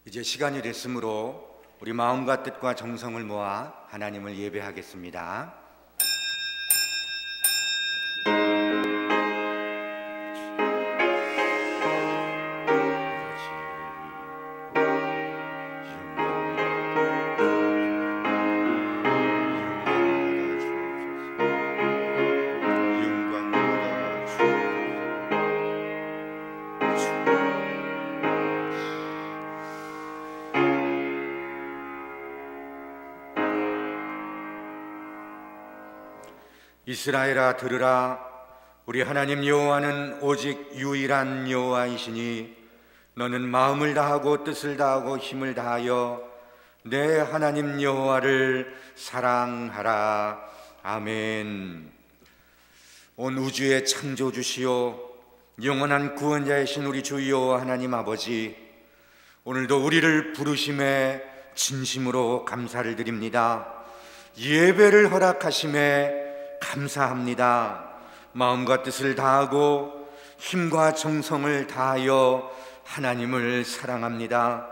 이제 시간이 됐으므로 우리 마음과 뜻과 정성을 모아 하나님을 예배하겠습니다. 이스라엘아 들으라. 우리 하나님 여호와는 오직 유일한 여호와이시니 너는 마음을 다하고 뜻을 다하고 힘을 다하여 내 하나님 여호와를 사랑하라. 아멘. 온 우주의 창조주시오 영원한 구원자이신 우리 주 여호와 하나님 아버지, 오늘도 우리를 부르심에 진심으로 감사를 드립니다. 예배를 허락하심에 감사합니다. 마음과 뜻을 다하고 힘과 정성을 다하여 하나님을 사랑합니다.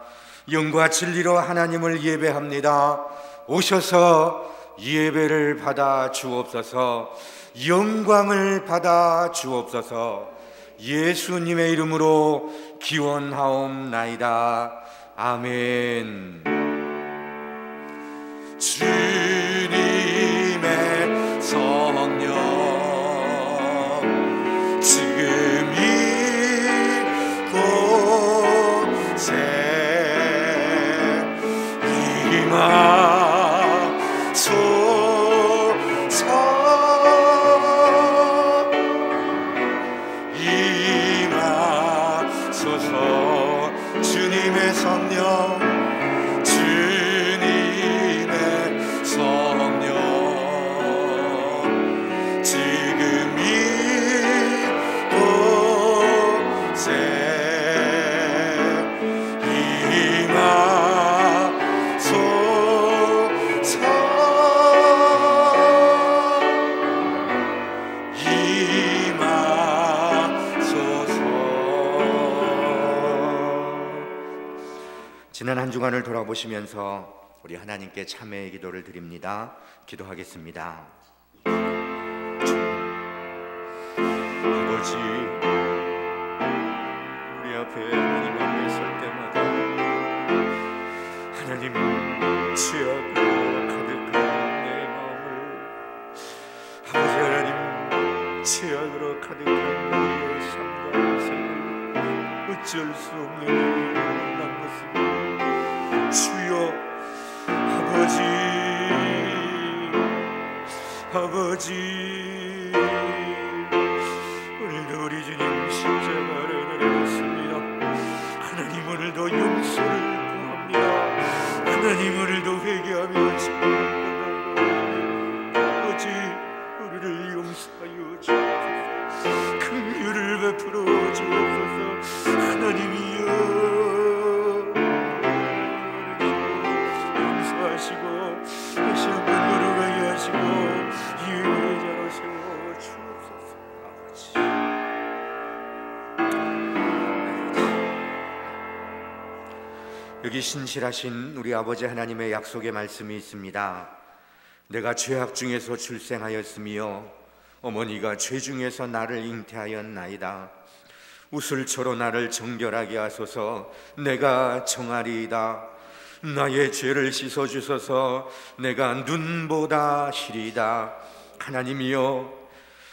영과 진리로 하나님을 예배합니다. 오셔서 예배를 받아 주옵소서. 영광을 받아 주옵소서. 예수님의 이름으로 기원하옵나이다. 아멘. 주님의 성령 지금 이곳에 임하소서. 주님의 성령 지난 한 주간을 돌아보시면서 우리 하나님께 참회의 기도를 드립니다. 기도하겠습니다. 아버지, 우리 앞에 하나님 앞에 설 때마다 하나님 취하고 가득한 내 마음을, 아버지 하나님 취하고 가득한 우리의 삶과 인생을 어쩔 수 없는 만난 것입니다. 주여, 아버지, 오늘도 우리 주님 십자가를 내렸습니다. 하나님, 오늘도 용서를 구합니다. 하나님, 오늘도 회개하며 아버지, 우리를 용서하여 주옵소서. 긍휼을 베풀어 주옵소서. 하나님이여, 하시고 다시 한번 걸어가게 하시고 예배의 자로 세워 주옵소서. 아버지, 여기 신실하신 우리 아버지 하나님의 약속의 말씀이 있습니다. 내가 죄악 중에서 출생하였으며 어머니가 죄 중에서 나를 잉태하였나이다. 우슬초로 나를 정결하게 하소서. 내가 정하리이다. 나의 죄를 씻어주소서. 내가 눈보다 시리다. 하나님이여,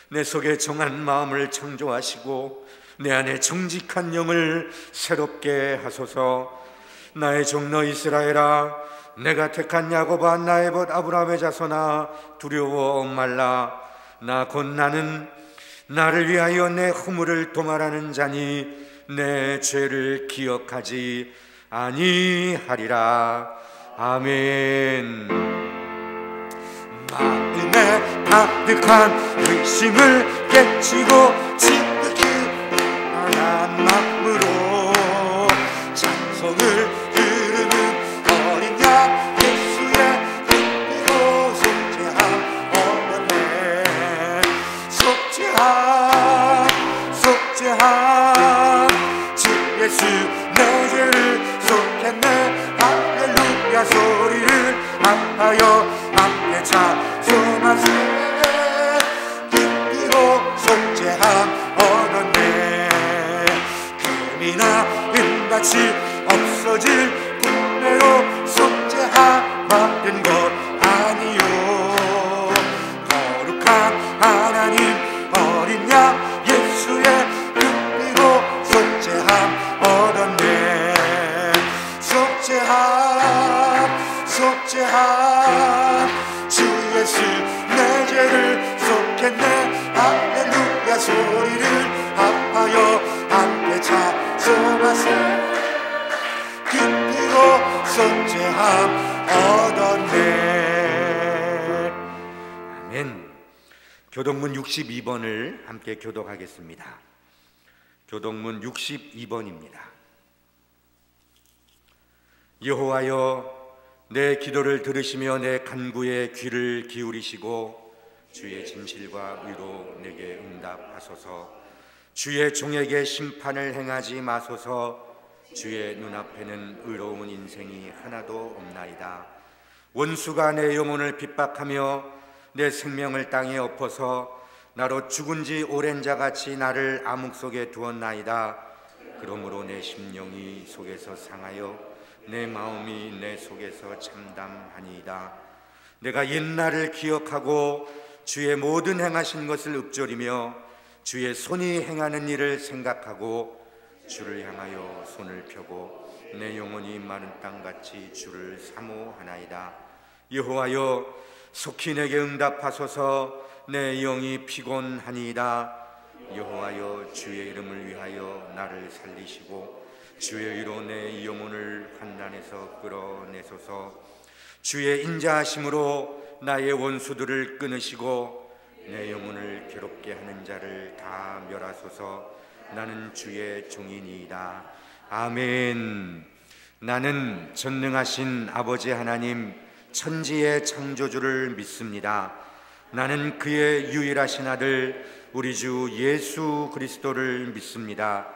내 속에 정한 마음을 창조하시고 내 안에 정직한 영을 새롭게 하소서. 나의 종로 이스라엘아, 내가 택한 야곱아, 나의 벗 아브라함의 자손아, 두려워 말라. 나 곧 나는 나를 위하여 내 허물을 도말하는 자니 내 죄를 기억하지 아니하리라. 아멘. 마음에 가득한 의심을 깨치고 지극히 강한 마음으로 찬송을 부르는 어린 양 예수의 빛으로 속죄하오네. 속죄함 주 예수 내 죄를 속했네. 할렐루야 소리를 합하여 함께 찬송하세. 기쁘고 속죄함 얻었네. 금이나 은같이 없어질 분배로 속죄함 받은 것 아니요. 거룩한 하나님 어린 양 예수의 금비로 속죄함 얻었네. 속죄함 주 예수 내 죄를 속했네. 할렐루야 소리를 합하여 함께 찬송하세. 기쁘고 속죄함 얻었네. 아멘. 교동문 62번을 함께 교독하겠습니다. 교동문 62번입니다. 여호와여, 내 기도를 들으시며 내 간구에 귀를 기울이시고 주의 진실과 의로 내게 응답하소서. 주의 종에게 심판을 행하지 마소서. 주의 눈앞에는 의로운 인생이 하나도 없나이다. 원수가 내 영혼을 핍박하며 내 생명을 땅에 엎어서 나로 죽은 지 오랜 자같이 나를 암흑 속에 두었나이다. 그러므로 내 심령이 속에서 상하여 내 마음이 내 속에서 참담하니이다. 내가 옛날을 기억하고 주의 모든 행하신 것을 읊조리며 주의 손이 행하는 일을 생각하고 주를 향하여 손을 펴고 내 영혼이 마른 땅같이 주를 사모하나이다. 여호와여, 속히 내게 응답하소서. 내 영이 피곤하니이다. 여호와여, 주의 이름을 위하여 나를 살리시고 주의 의로 내 영혼을 환난에서 끌어내소서. 주의 인자하심으로 나의 원수들을 끊으시고 내 영혼을 괴롭게 하는 자를 다 멸하소서. 나는 주의 종이니이다. 아멘. 나는 전능하신 아버지 하나님 천지의 창조주를 믿습니다. 나는 그의 유일하신 아들 우리 주 예수 그리스도를 믿습니다.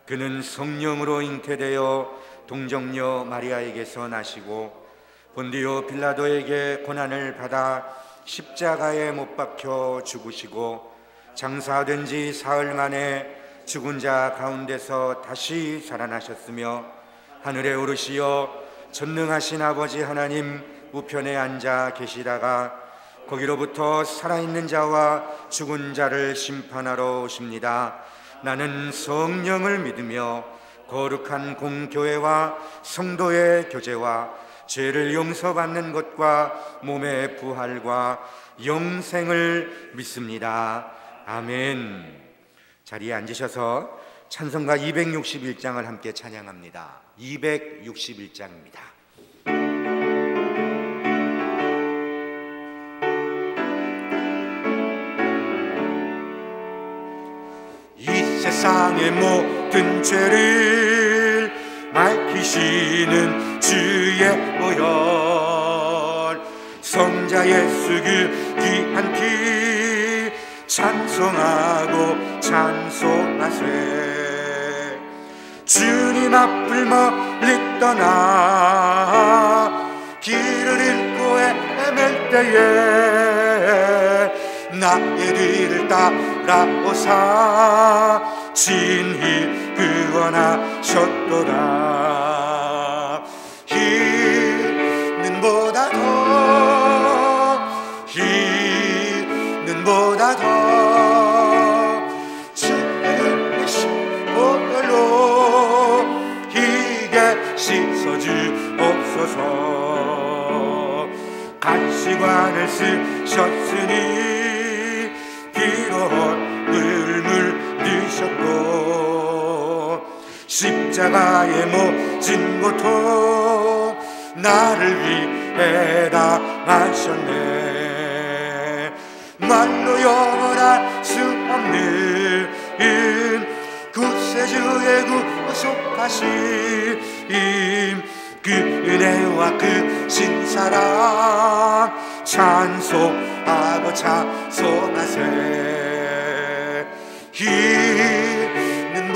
그는 성령으로 잉태되어 동정녀 마리아에게서 나시고 본디오 빌라도에게 고난을 받아 십자가에 못 박혀 죽으시고 장사된 지 사흘 만에 죽은 자 가운데서 다시 살아나셨으며 하늘에 오르시어 전능하신 아버지 하나님 우편에 앉아 계시다가 거기로부터 살아있는 자와 죽은 자를 심판하러 오십니다. 나는 성령을 믿으며 거룩한 공교회와 성도의 교제와 죄를 용서받는 것과 몸의 부활과 영생을 믿습니다. 아멘. 자리에 앉으셔서 찬송가 261장을 함께 찬양합니다. 261장입니다. 이 세상의 모든 죄를 밝히시는 주의 보혈, 성자 예수 그 귀한 피 찬송하고 찬송하세. 주님 앞을 멀리 떠나 길을 잃고 헤맬 때에 나의 뒤를 따라오사 진히 구원하셨도다. 희는 보다 더 주의 보혈로 희게 씻어주옵소서. 가시관을 쓰셨으니 피로 눈물 드셨고 십자가의 모진 고통 나를 위해 당하셨네. 말로 영원할 수 없는 구세주의 구속하심 그 은혜와 그 신사랑 찬송하고 찬송하세. 희는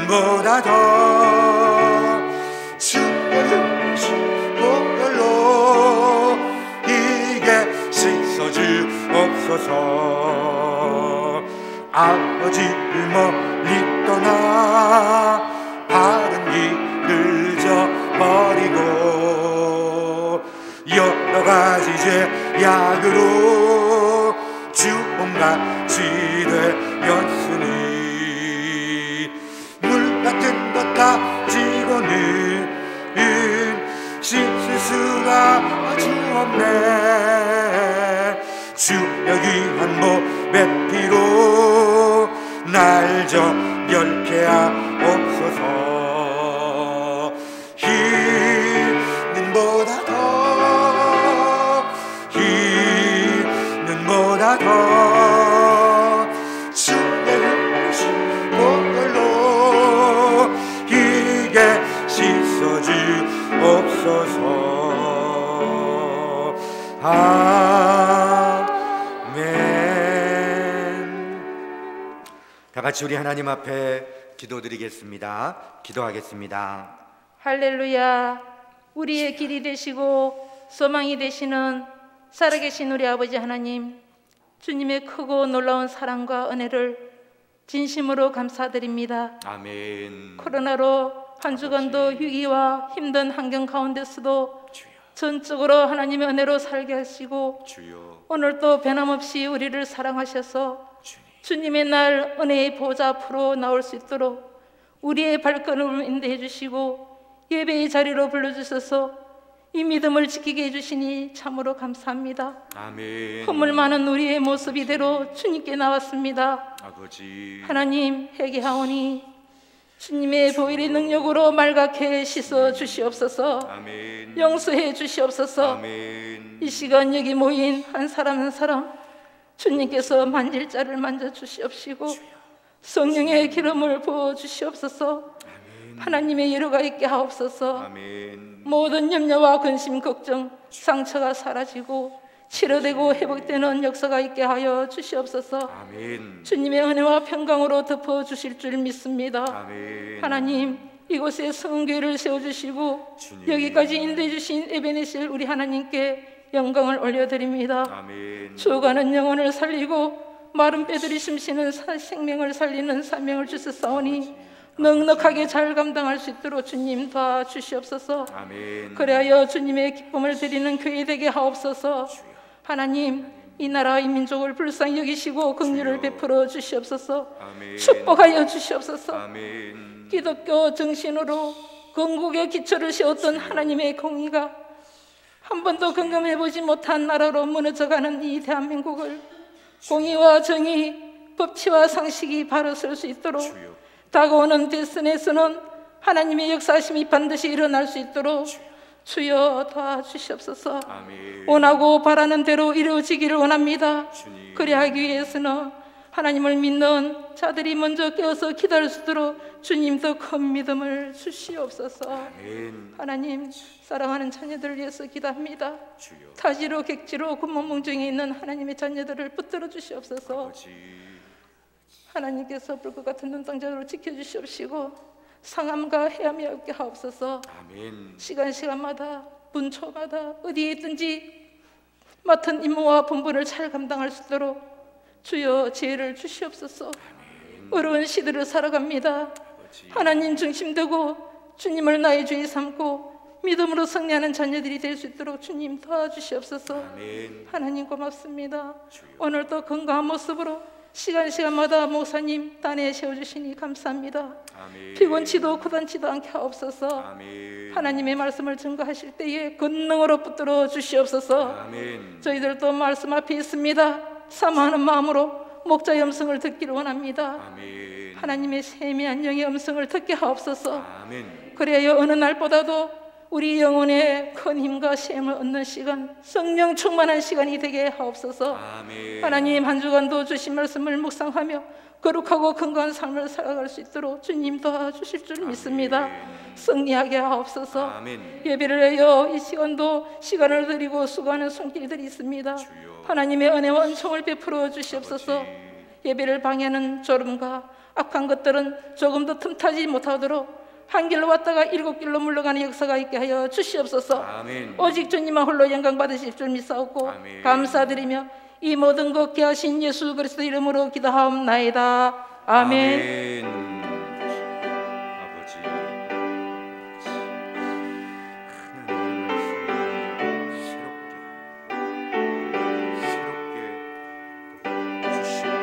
보다 더 주옵소서. 아버지를 멀리 떠나 바른 길을 저버리고 여러 가지 죄악으로 주홍같이 되었으니 물 같은 것 가지고는 씻을 수가 없네. 주여 귀한 몸의 피로 날 정결케 하옵소서. 희는 보다 더 주의 흘리신 보혈로 희게 씻어주옵소서. 아멘. 다 같이 우리 하나님 앞에 기도드리겠습니다. 기도하겠습니다. 할렐루야. 우리의 길이 되시고 소망이 되시는 살아계신 우리 아버지 하나님, 주님의 크고 놀라운 사랑과 은혜를 진심으로 감사드립니다. 아멘. 코로나로 한 주간도 위기와 힘든 환경 가운데서도 전적으로 하나님의 은혜로 살게 하시고 주여, 오늘도 변함없이 우리를 사랑하셔서 주님. 주님의 날 은혜의 보좌 앞으로 나올 수 있도록 우리의 발걸음을 인도해 주시고 예배의 자리로 불러주셔서 이 믿음을 지키게 해주시니 참으로 감사합니다. 아멘. 허물 많은 우리의 모습 이대로 주님께 나왔습니다. 아버지, 하나님 회개하오니 주님의 보혈의 능력으로 말갛게 씻어 주시옵소서. 아멘. 용서해 주시옵소서. 아멘. 이 시간 여기 모인 한 사람 한 사람 주님께서 만질 자를 만져 주시옵시고 성령의 기름을 부어 주시옵소서. 하나님의 예로가 있게 하옵소서. 아멘. 모든 염려와 근심 걱정 상처가 사라지고 치료되고 회복되는 역사가 있게 하여 주시옵소서. 아멘. 주님의 은혜와 평강으로 덮어 주실 줄 믿습니다. 아멘. 하나님, 이곳에 성교회를 세워주시고 주님. 여기까지 인도해 주신 에베네셀 우리 하나님께 영광을 올려드립니다. 아멘. 죽어가는 영혼을 살리고 마른 뼈들이 숨쉬는 생명을 살리는 사명을 주셨사오니 넉넉하게 잘 감당할 수 있도록 주님 도와주시옵소서. 아멘. 그리하여 주님의 기쁨을 드리는 교회 되게 하옵소서. 하나님, 이 나라 이 민족을 불쌍히 여기시고 긍휼을 베풀어 주시옵소서. 아멘. 축복하여 주시옵소서. 아멘. 기독교 정신으로 건국의 기초를 세웠던 하나님의 공의가 한 번도 경험해보지 못한 나라로 무너져가는 이 대한민국을 공의와 정의, 법치와 상식이 바로 설 수 있도록 주여. 다가오는 대선에서는 하나님의 역사심이 반드시 일어날 수 있도록 주여 도와주시옵소서. 아멘. 원하고 바라는 대로 이루어지기를 원합니다. 주님. 그리하기 위해서는 하나님을 믿는 자들이 먼저 깨어서 기다릴 수 있도록 주님도 큰 믿음을 주시옵소서. 아멘. 하나님, 사랑하는 자녀들을 위해서 기도합니다. 주여. 타지로 객지로 굶어뭉정에 있는 하나님의 자녀들을 붙들어 주시옵소서. 아버지, 하나님께서 불것 같은 눈동자로 지켜주시옵시고 상함과 해함이 없게 하옵소서. 아멘. 시간마다 분초마다 어디에 있든지 맡은 임무와 본분을 잘 감당할 수 있도록 주여 지혜를 주시옵소서. 어려운 시대를 살아갑니다. 아버지, 하나님 중심되고 주님을 나의 주인 삼고 믿음으로 승리하는 자녀들이 될 수 있도록 주님 도와주시옵소서. 아멘. 하나님 고맙습니다. 주여. 오늘도 건강한 모습으로 시간마다 목사님 단에 세워주시니 감사합니다. 아멘. 피곤치도 고단치도 않게 하옵소서. 아멘. 하나님의 말씀을 증거하실 때에 권능으로 붙들어 주시옵소서. 아멘. 저희들도 말씀 앞에 있습니다. 사모하는 마음으로 목자의 음성을 듣기를 원합니다. 아멘. 하나님의 세미한 영의 음성을 듣게 하옵소서. 아멘. 그래야 어느 날보다도 우리 영혼의 큰 힘과 쉼을 얻는 시간, 성령 충만한 시간이 되게 하옵소서. 아멘. 하나님, 한 주간도 주신 말씀을 묵상하며 거룩하고 건강한 삶을 살아갈 수 있도록 주님 도와주실 줄 믿습니다. 승리하게 하옵소서. 아멘. 예배를 위하여 이 시간도 시간을 드리고 수고하는 손길들이 있습니다. 주여. 하나님의 은혜와 은총을 베풀어 주시옵소서. 아버지. 예배를 방해하는 졸음과 악한 것들은 조금도 틈타지 못하도록 한 길로 왔다가 7길로 물러가는 역사가 있게 하여 주시옵소서. 아멘. 오직 주님만 홀로 영광 받으실 줄 믿사옵고 아멘. 감사드리며 이 모든 것 하신 예수 그리스도 이름으로 기도하옵나이다. 아멘. 아버지, 하나님의 새롭게 주시고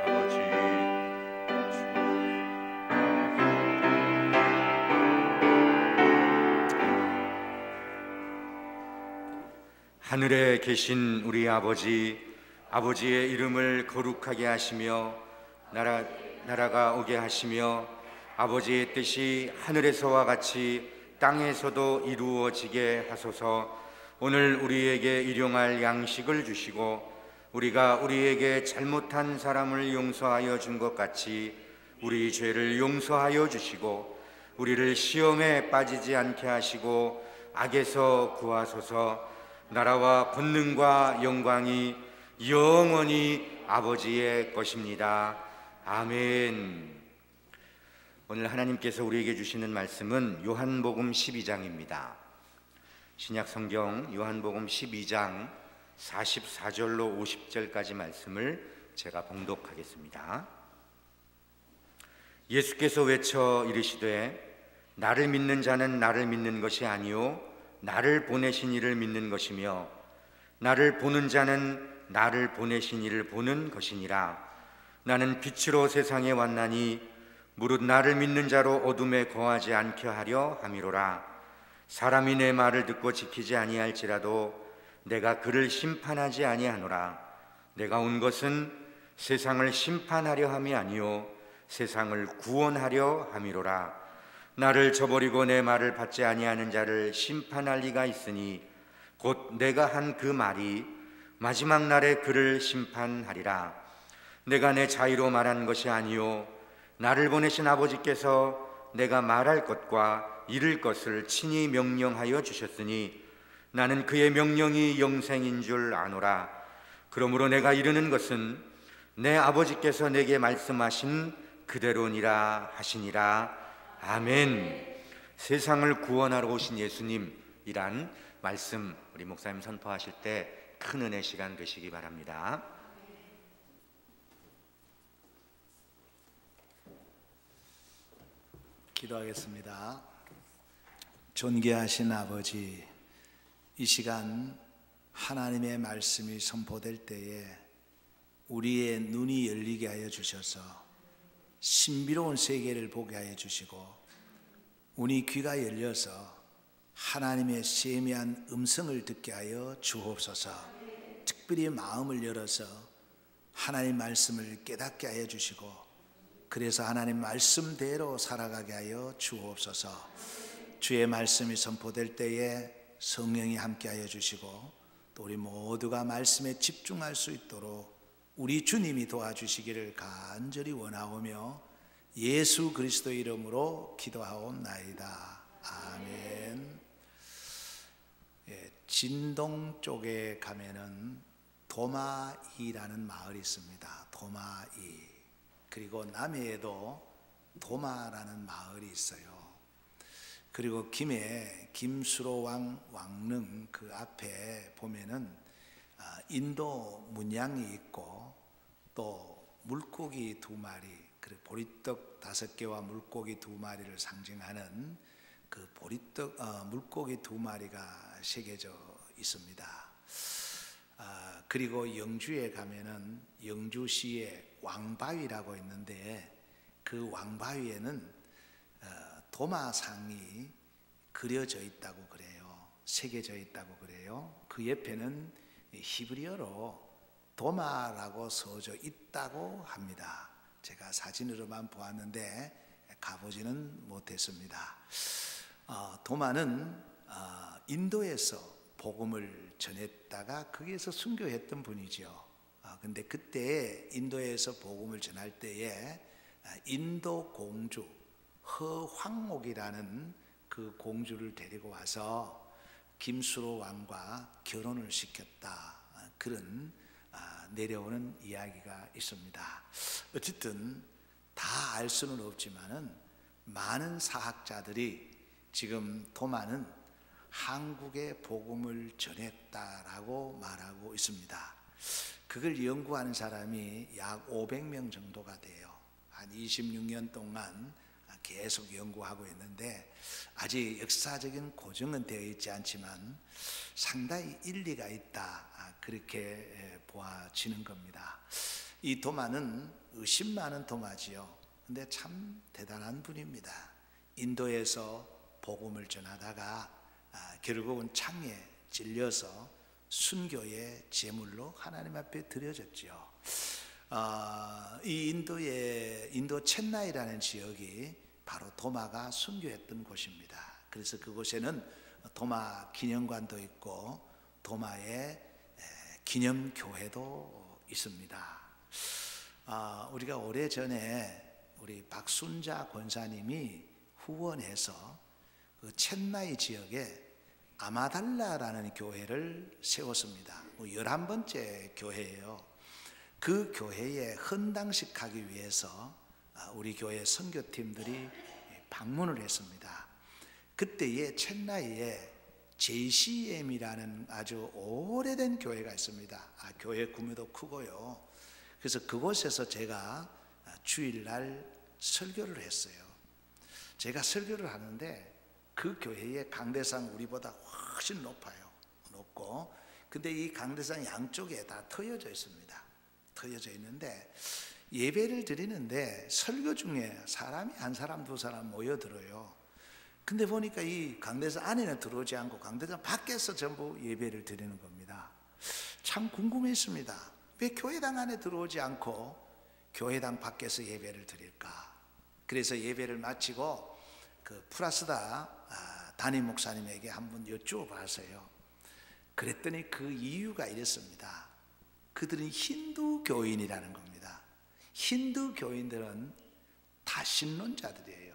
아버지 하늘에 계신 우리 아버지의 이름을 거룩하게 하시며 나라가 오게 하시며 아버지의 뜻이 하늘에서와 같이 땅에서도 이루어지게 하소서. 오늘 우리에게 일용할 양식을 주시고 우리가 우리에게 잘못한 사람을 용서하여 준 것 같이 우리 죄를 용서하여 주시고 우리를 시험에 빠지지 않게 하시고 악에서 구하소서. 나라와 권능과 영광이 영원히 아버지의 것입니다. 아멘. 오늘 하나님께서 우리에게 주시는 말씀은 요한복음 12장입니다. 신약성경 요한복음 12장 44절로 50절까지 말씀을 제가 봉독하겠습니다. 예수께서 외쳐 이르시되 나를 믿는 자는 나를 믿는 것이 아니요 나를 보내신 이를 믿는 것이며 나를 보는 자는 나를 보내신 이를 보는 것이니라. 나는 빛으로 세상에 왔나니 무릇 나를 믿는 자로 어둠에 거하지 않게 하려 함이로라. 사람이 내 말을 듣고 지키지 아니할지라도 내가 그를 심판하지 아니하노라. 내가 온 것은 세상을 심판하려 함이 아니요 세상을 구원하려 함이로라. 나를 저버리고 내 말을 받지 아니하는 자를 심판할 리가 있으니 곧 내가 한 그 말이 마지막 날에 그를 심판하리라. 내가 내 자의로 말한 것이 아니요 나를 보내신 아버지께서 내가 말할 것과 이를 것을 친히 명령하여 주셨으니 나는 그의 명령이 영생인 줄 아노라. 그러므로 내가 이르는 것은 내 아버지께서 내게 말씀하신 그대로니라 하시니라. 아멘. 세상을 구원하러 오신 예수님이란 말씀 우리 목사님 선포하실 때 큰 은혜 시간 되시기 바랍니다. 기도하겠습니다. 존귀하신 아버지, 이 시간 하나님의 말씀이 선포될 때에 우리의 눈이 열리게 하여 주셔서 신비로운 세계를 보게 하여 주시고 우리 귀가 열려서 하나님의 세미한 음성을 듣게 하여 주옵소서. 특별히 마음을 열어서 하나님 말씀을 깨닫게 하여 주시고 그래서 하나님 말씀대로 살아가게 하여 주옵소서. 주의 말씀이 선포될 때에 성령이 함께 하여 주시고 또 우리 모두가 말씀에 집중할 수 있도록 우리 주님이 도와주시기를 간절히 원하오며 예수 그리스도 이름으로 기도하옵나이다. 아멘. 진동 쪽에 가면은 도마이라는 마을이 있습니다. 도마이. 그리고 남해에도 도마라는 마을이 있어요. 그리고 김해 김수로왕 왕릉 그 앞에 보면은 인도 문양이 있고 또 물고기 2마리 그리고 보리떡 5개와 물고기 2마리를 상징하는 그 보리떡 물고기 2마리가 새겨져 있습니다. 그리고 영주에 가면은 영주시에 왕바위라고 있는데 그 왕바위에는 도마상이 그려져 있다고 그래요. 새겨져 있다고 그래요. 그 옆에는 히브리어로 도마라고 써져 있다고 합니다. 제가 사진으로만 보았는데 가보지는 못했습니다. 도마는 인도에서 복음을 전했다가 거기에서 순교했던 분이죠. 근데 그때 인도에서 복음을 전할 때에 인도 공주 허황옥이라는 그 공주를 데리고 와서 김수로 왕과 결혼을 시켰다. 그런 내려오는 이야기가 있습니다. 어쨌든 다 알 수는 없지만은 많은 사학자들이 지금 도마는 한국의 복음을 전했다라고 말하고 있습니다. 그걸 연구하는 사람이 약 500명 정도가 돼요. 한 26년 동안 계속 연구하고 있는데 아직 역사적인 고증은 되어 있지 않지만 상당히 일리가 있다, 그렇게 보아지는 겁니다. 이 도마는 의심 많은 도마지요. 근데 참 대단한 분입니다. 인도에서 복음을 전하다가 결국은 창에 찔려서 순교의 제물로 하나님 앞에 드려졌죠. 이 인도 첸나이라는 지역이 바로 도마가 순교했던 곳입니다. 그래서 그곳에는 도마 기념관도 있고 도마의 기념교회도 있습니다. 우리가 오래전에 우리 박순자 권사님이 후원해서 그 첸나이 지역에 아마달라라는 교회를 세웠습니다. 11번째 교회예요. 그 교회에 헌당식 하기 위해서 우리 교회 선교팀들이 방문을 했습니다. 그때에 첸나이에 JCM이라는 아주 오래된 교회가 있습니다. 교회 규모도 크고요. 그래서 그곳에서 제가 주일날 설교를 했어요. 제가 설교를 하는데 그 교회의 강대상 우리보다 훨씬 높고, 근데 이 강대상 양쪽에 다 트여져 있습니다. 트여져 있는데 예배를 드리는데 설교 중에 사람이 한 사람 두 사람 모여들어요. 근데 보니까 이 강대상 안에는 들어오지 않고 강대상 밖에서 전부 예배를 드리는 겁니다. 참 궁금했습니다. 왜 교회당 안에 들어오지 않고 교회당 밖에서 예배를 드릴까? 그래서 예배를 마치고 그 프라스다 담임 목사님에게 한번 여쭈어봤어요. 그랬더니 그 이유가 이랬습니다. 그들은 힌두 교인이라는 겁니다. 힌두 교인들은 다신론자들이에요.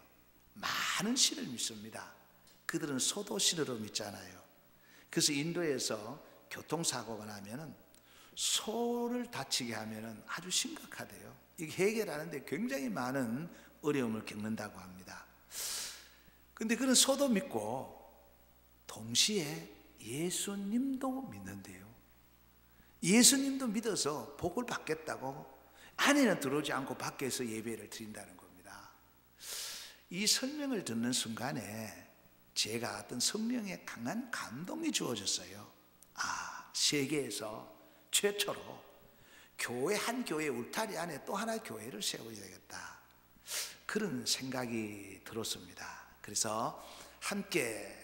많은 신을 믿습니다. 그들은 소도신으로 믿잖아요. 그래서 인도에서 교통사고가 나면은 소를 다치게 하면은 아주 심각하대요. 이게 해결하는데 굉장히 많은 어려움을 겪는다고 합니다. 근데 그런 소도 믿고 동시에 예수님도 믿는데요. 예수님도 믿어서 복을 받겠다고 안에는 들어오지 않고 밖에서 예배를 드린다는 겁니다. 이 설명을 듣는 순간에 제가 어떤 성령의 강한 감동이 주어졌어요. 세계에서 최초로 한 교회 울타리 안에 또 하나의 교회를 세워야 되겠다, 그런 생각이 들었습니다. 그래서 함께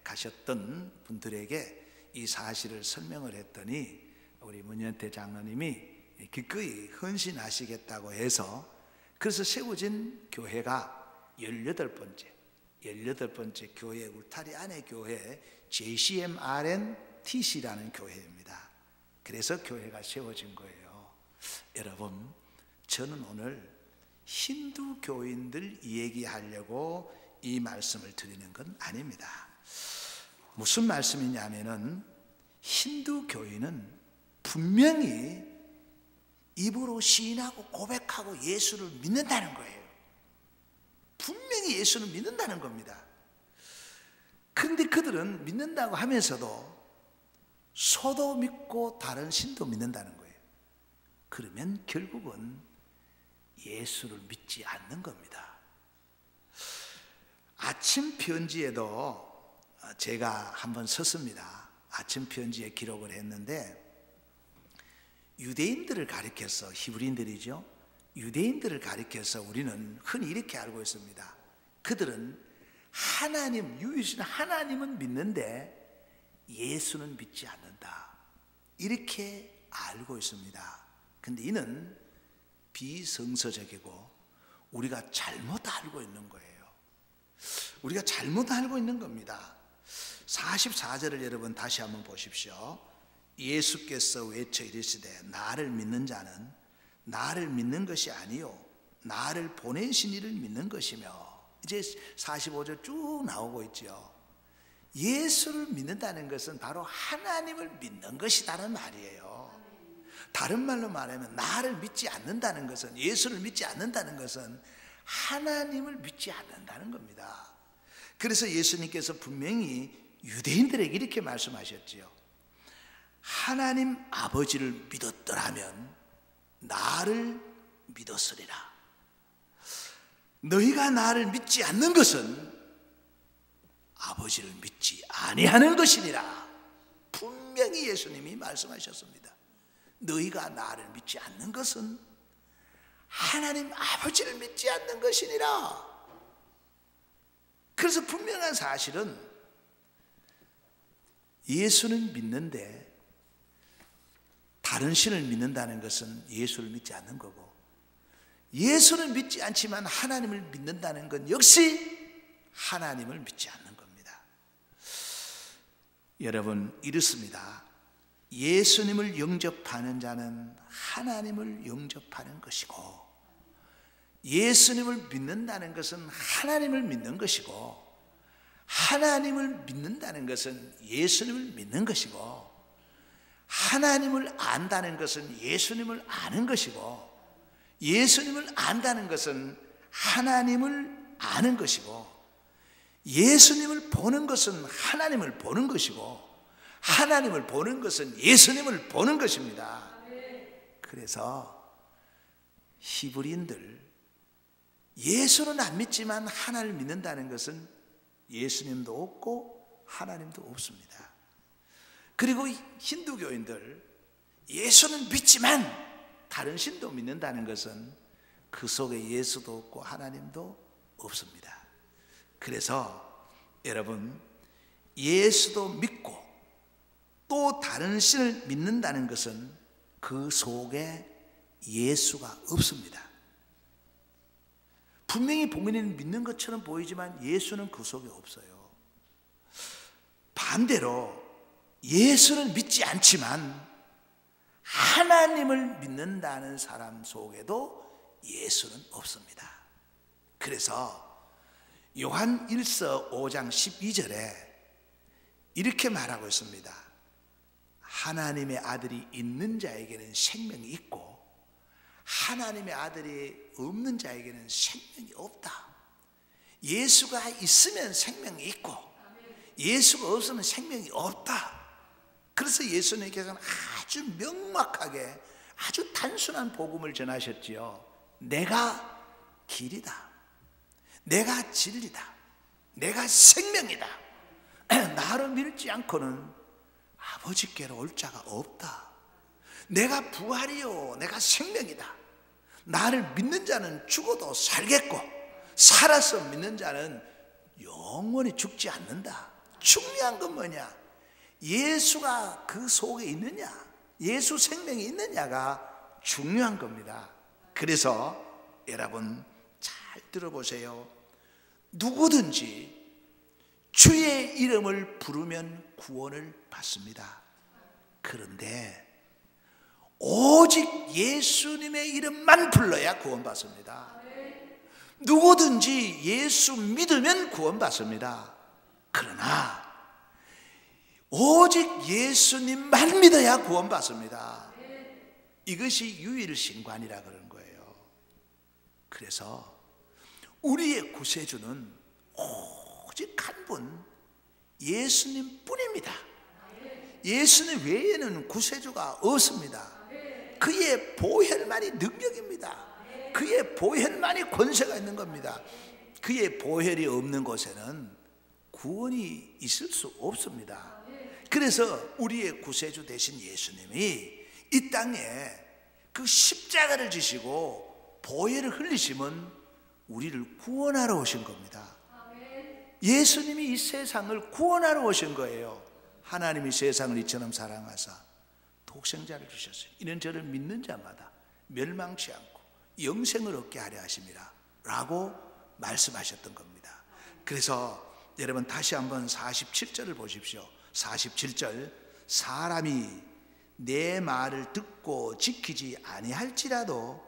가셨던 분들에게 이 사실을 설명을 했더니 우리 문현태 장로님이 기꺼이 헌신하시겠다고 해서 그래서 세워진 교회가 18번째 교회 울타리 안에 교회 JCMRNTC라는 교회입니다. 그래서 교회가 세워진 거예요. 여러분, 저는 오늘 힌두 교인들 얘기하려고 이 말씀을 드리는 건 아닙니다. 무슨 말씀이냐면은 힌두 교인은 분명히 입으로 시인하고 고백하고 예수를 믿는다는 거예요. 분명히 예수를 믿는다는 겁니다. 그런데 그들은 믿는다고 하면서도 소도 믿고 다른 신도 믿는다는 거예요. 그러면 결국은 예수를 믿지 않는 겁니다. 아침 편지에도 제가 한번 썼습니다. 아침 편지에 기록을 했는데 유대인들을 가리켜서, 히브리인들이죠, 유대인들을 가리켜서 우리는 흔히 이렇게 알고 있습니다. 그들은 하나님, 유일신 하나님은 믿는데 예수는 믿지 않는다, 이렇게 알고 있습니다. 근데 이는 비성서적이고 우리가 잘못 알고 있는 거예요. 우리가 잘못 알고 있는 겁니다. 44절을 여러분 다시 한번 보십시오. 예수께서 외쳐 이르시되 나를 믿는 자는 나를 믿는 것이 아니요 나를 보내신 이를 믿는 것이며, 이제 45절 쭉 나오고 있죠. 예수를 믿는다는 것은 바로 하나님을 믿는 것이다는 말이에요. 다른 말로 말하면 나를 믿지 않는다는 것은, 예수를 믿지 않는다는 것은 하나님을 믿지 않는다는 겁니다. 그래서 예수님께서 분명히 유대인들에게 이렇게 말씀하셨지요. 하나님 아버지를 믿었더라면 나를 믿었으리라. 너희가 나를 믿지 않는 것은 아버지를 믿지 아니하는 것이니라. 분명히 예수님이 말씀하셨습니다. 너희가 나를 믿지 않는 것은 하나님 아버지를 믿지 않는 것이니라. 그래서 분명한 사실은 예수는 믿는데 다른 신을 믿는다는 것은 예수를 믿지 않는 거고, 예수는 믿지 않지만 하나님을 믿는다는 건 역시 하나님을 믿지 않는 겁니다. 여러분, 이렇습니다. 예수님을 영접하는 자는 하나님을 영접하는 것이고, 예수님을 믿는다는 것은 하나님을 믿는 것이고, 하나님을 믿는다는 것은 예수님을 믿는 것이고, 하나님을 안다는 것은 예수님을 아는 것이고, 예수님을 안다는 것은 하나님을 아는 것이고, 예수님을 보는 것은 하나님을 보는 것이고, 하나님을 보는 것은 예수님을 보는 것입니다. 그래서 히브리인들, 예수는 안 믿지만 하나님을 믿는다는 것은 예수님도 없고 하나님도 없습니다. 그리고 힌두교인들, 예수는 믿지만 다른 신도 믿는다는 것은 그 속에 예수도 없고 하나님도 없습니다. 그래서 여러분, 예수도 믿고 또 다른 신을 믿는다는 것은 그 속에 예수가 없습니다. 분명히 본인은 믿는 것처럼 보이지만 예수는 그 속에 없어요. 반대로 예수는 믿지 않지만 하나님을 믿는다는 사람 속에도 예수는 없습니다. 그래서 요한 1서 5장 12절에 이렇게 말하고 있습니다. 하나님의 아들이 있는 자에게는 생명이 있고 하나님의 아들이 없는 자에게는 생명이 없다. 예수가 있으면 생명이 있고 예수가 없으면 생명이 없다. 그래서 예수님께서는 아주 명확하게 아주 단순한 복음을 전하셨지요. 내가 길이다, 내가 진리다, 내가 생명이다. 나를 믿지 않고는 아버지께로 올 자가 없다. 내가 부활이요, 내가 생명이다. 나를 믿는 자는 죽어도 살겠고 살아서 믿는 자는 영원히 죽지 않는다. 중요한 건 뭐냐? 예수가 그 속에 있느냐, 예수 생명이 있느냐가 중요한 겁니다. 그래서 여러분 잘 들어보세요. 누구든지 주의 이름을 부르면 구원을 받습니다. 그런데 오직 예수님의 이름만 불러야 구원받습니다. 누구든지 예수 믿으면 구원받습니다. 그러나 오직 예수님만 믿어야 구원받습니다. 이것이 유일신관이라 그런 거예요. 그래서 우리의 구세주는 오직 한 분, 예수님 뿐입니다. 예수님 외에는 구세주가 없습니다. 그의 보혈만이 능력입니다. 그의 보혈만이 권세가 있는 겁니다. 그의 보혈이 없는 곳에는 구원이 있을 수 없습니다. 그래서 우리의 구세주 되신 예수님이 이 땅에 그 십자가를 지시고 보혈을 흘리시면 우리를 구원하러 오신 겁니다. 예수님이 이 세상을 구원하러 오신 거예요. 하나님이 세상을 이처럼 사랑하사 독생자를 주셨어요. 이는 저를 믿는 자마다 멸망치 않고 영생을 얻게 하려 하심이라 라고 말씀하셨던 겁니다. 그래서 여러분 다시 한번 47절을 보십시오. 47절, 사람이 내 말을 듣고 지키지 아니할지라도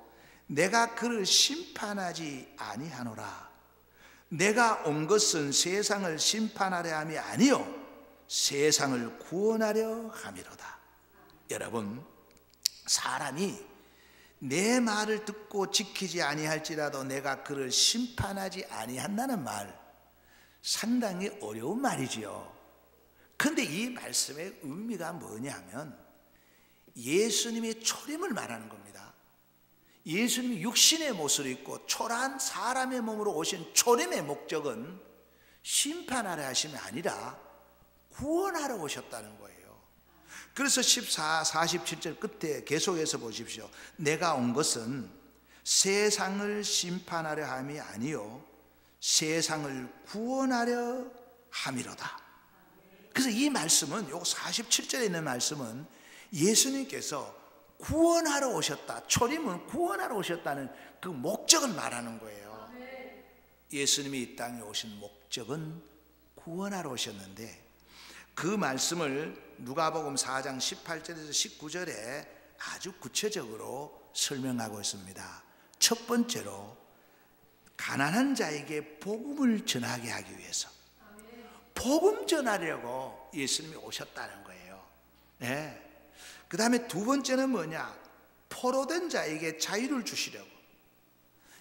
내가 그를 심판하지 아니하노라. 내가 온 것은 세상을 심판하려 함이 아니요 세상을 구원하려 함이로다. 여러분, 사람이 내 말을 듣고 지키지 아니할지라도 내가 그를 심판하지 아니한다는 말, 상당히 어려운 말이지요. 그런데 이 말씀의 의미가 뭐냐면 예수님의 초림을 말하는 겁니다. 예수님이 육신의 모습을 입고 초라한 사람의 몸으로 오신 초림의 목적은 심판하려 하심이 아니라 구원하러 오셨다는 거예요. 그래서 47절 끝에 계속해서 보십시오. 내가 온 것은 세상을 심판하려 함이 아니요 세상을 구원하려 함이로다. 그래서 이 말씀은, 요 47절에 있는 말씀은 예수님께서 구원하러 오셨다, 초림은 구원하러 오셨다는 그 목적을 말하는 거예요. 예수님이 이 땅에 오신 목적은 구원하러 오셨는데, 그 말씀을 누가복음 4장 18절에서 19절에 아주 구체적으로 설명하고 있습니다. 첫 번째로 가난한 자에게 복음을 전하게 하기 위해서, 복음 전하려고 예수님이 오셨다는 거예요. 네. 그 다음에 두 번째는 뭐냐? 포로된 자에게 자유를 주시려고.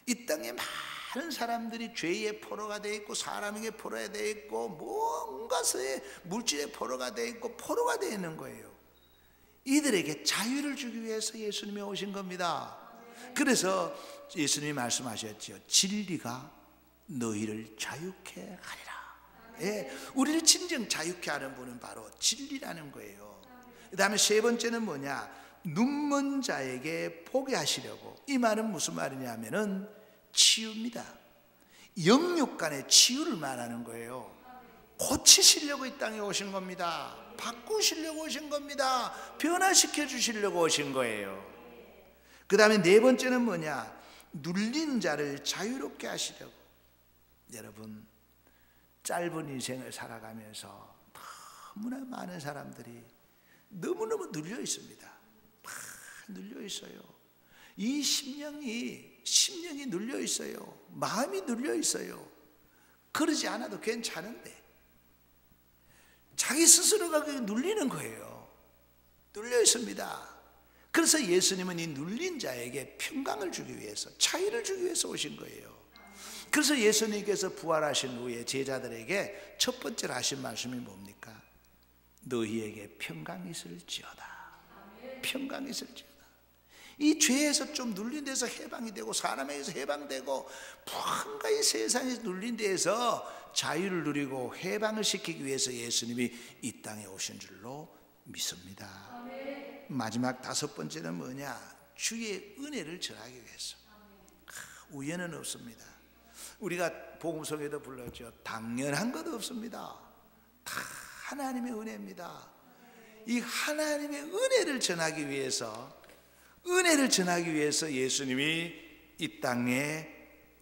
이 땅에 많은 사람들이 죄의 포로가 되어 있고 사람에게 포로가 되어 있고 뭔가의 물질의 포로가 되어 있고 포로가 되어 있는 거예요. 이들에게 자유를 주기 위해서 예수님이 오신 겁니다. 그래서 예수님이 말씀하셨죠. 진리가 너희를 자유케 하리라. 예, 우리를 진정 자유케 하는 분은 바로 진리라는 거예요. 그 다음에 세 번째는 뭐냐? 눈먼 자에게 보게 하시려고. 이 말은 무슨 말이냐면은 치유입니다. 영육 간의 치유를 말하는 거예요. 고치시려고 이 땅에 오신 겁니다. 바꾸시려고 오신 겁니다. 변화시켜 주시려고 오신 거예요. 그 다음에 네 번째는 뭐냐? 눌린 자를 자유롭게 하시려고. 여러분, 짧은 인생을 살아가면서 너무나 많은 사람들이 너무너무 눌려 있습니다. 다 눌려 있어요. 이 심령이 눌려 있어요. 마음이 눌려 있어요. 그러지 않아도 괜찮은데 자기 스스로가 눌리는 거예요. 눌려 있습니다. 그래서 예수님은 이 눌린 자에게 평강을 주기 위해서, 자유를 주기 위해서 오신 거예요. 그래서 예수님께서 부활하신 후에 제자들에게 첫 번째로 하신 말씀이 뭡니까? 너희에게 평강이 있을지어다. 평강이 있을지어다. 이 죄에서 좀 눌린 데서 해방이 되고 사람에게서 해방되고 뭔가 이 세상에서 눌린 데에서 자유를 누리고 해방을 시키기 위해서 예수님이 이 땅에 오신 줄로 믿습니다. 마지막 다섯 번째는 뭐냐? 주의 은혜를 전하기 위해서. 우연은 없습니다. 우리가 복음성에도 불렀죠. 당연한 것 없습니다. 다 하나님의 은혜입니다. 이 하나님의 은혜를 전하기 위해서, 예수님이 이 땅에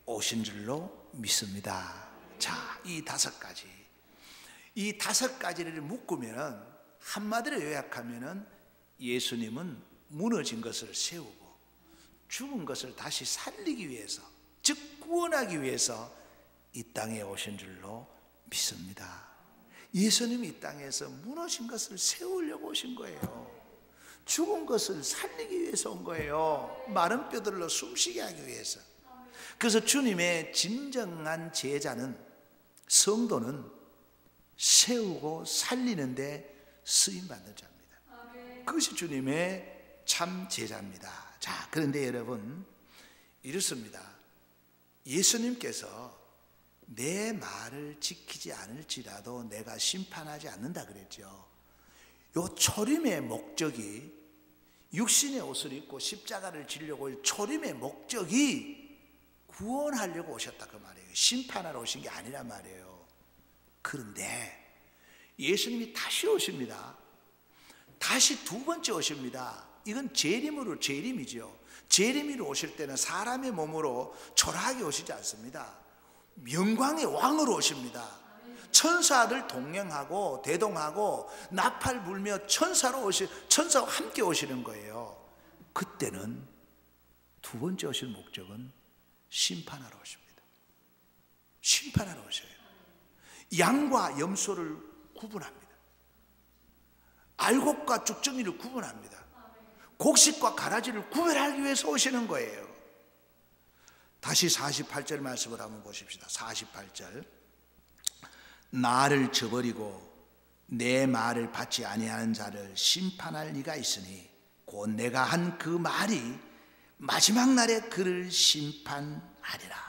오신 줄로 믿습니다. 자, 이 다섯 가지를 묶으면, 한마디로 요약하면 예수님은 무너진 것을 세우고 죽은 것을 다시 살리기 위해서, 즉 구원하기 위해서 이 땅에 오신 줄로 믿습니다. 예수님이 이 땅에서 무너진 것을 세우려고 오신 거예요. 죽은 것을 살리기 위해서 온 거예요. 마른 뼈들로 숨쉬게 하기 위해서. 그래서 주님의 진정한 제자는, 성도는 세우고 살리는데 쓰임받는 자입니다. 그것이 주님의 참 제자입니다. 자, 그런데 여러분, 이렇습니다. 예수님께서 내 말을 지키지 않을지라도 내가 심판하지 않는다 그랬죠. 요 초림의 목적이, 육신의 옷을 입고 십자가를 지려고 초림의 목적이 구원하려고 오셨다 그 말이에요. 심판하러 오신 게 아니란 말이에요. 그런데 예수님이 다시 오십니다. 다시 두 번째 오십니다. 이건 재림이죠. 재림으로 오실 때는 사람의 몸으로 초라하게 오시지 않습니다. 영광의 왕으로 오십니다. 천사들 동행하고 대동하고 나팔 불며 천사와 함께 오시는 거예요. 그때는 두 번째 오실 목적은 심판하러 오십니다. 심판하러 오셔요. 양과 염소를 구분합니다. 알곡과 죽정이를 구분합니다. 곡식과 가라지를 구별하기 위해서 오시는 거예요. 다시 48절 말씀을 한번 보십시다. 48절. 나를 저버리고 내 말을 받지 아니하는 자를 심판할 이가 있으니 곧 내가 한 그 말이 마지막 날에 그를 심판하리라.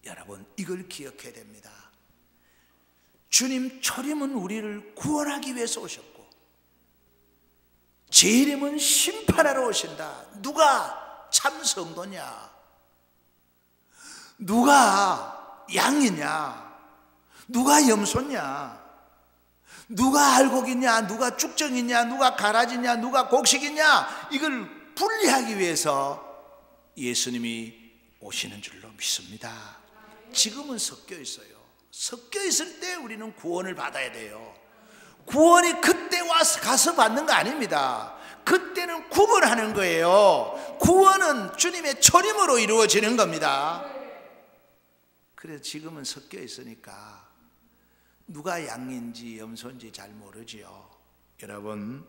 여러분, 이걸 기억해야 됩니다. 주님 초림은 우리를 구원하기 위해서 오셨고, 재림은 심판하러 오신다. 누가 참 성도냐? 누가 양이냐? 누가 염소냐? 누가 알곡이냐? 누가 쭉정이냐? 누가 가라지냐? 누가 곡식이냐? 이걸 분리하기 위해서 예수님이 오시는 줄로 믿습니다. 지금은 섞여 있어요. 섞여 있을 때 우리는 구원을 받아야 돼요. 구원이 그때 와서 가서 받는 거 아닙니다. 그때는 구분하는 거예요. 구원은 주님의 초림으로 이루어지는 겁니다. 그래서 지금은 섞여 있으니까 누가 양인지 염소인지 잘 모르지요. 여러분,